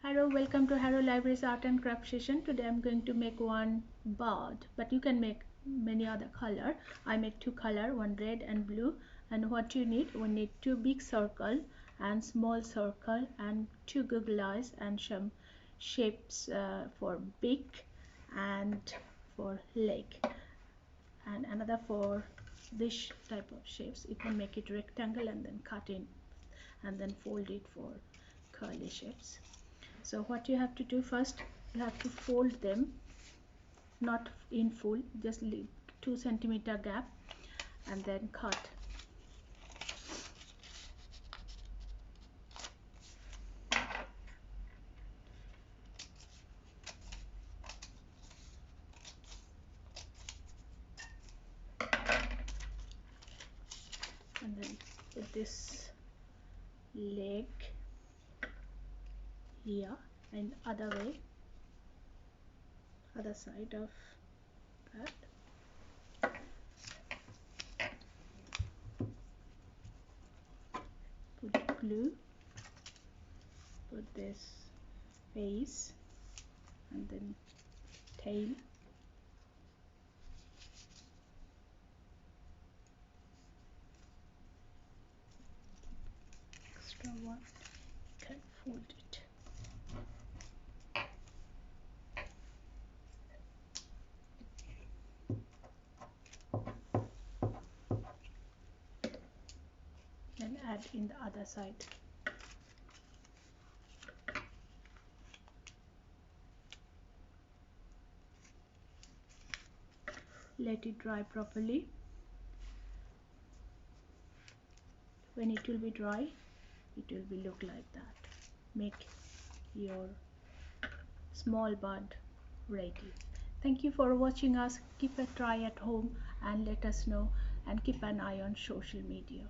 Hello, welcome to Harrow Library's art and craft session. Today I'm going to make one bird, but you can make many other color. I make two color, one red and blue. And what you need, we need two big circle and small circle and two goggle eyes and some shapes for beak and for leg, and another for this type of shapes. You can make it rectangle and then cut in and then fold it for curly shapes. So what you have to do first, you have to fold them, not in full, just leave 2 centimeter gap and then cut. And then put this leg here and other way, other side of that. Put glue, put this face and then tail, extra one, can fold it. Then add in the other side. Let it dry properly. When it will be dry, it will be look like that. Make your small bird ready. Thank you for watching us. Keep a try at home and let us know, and keep an eye on social media.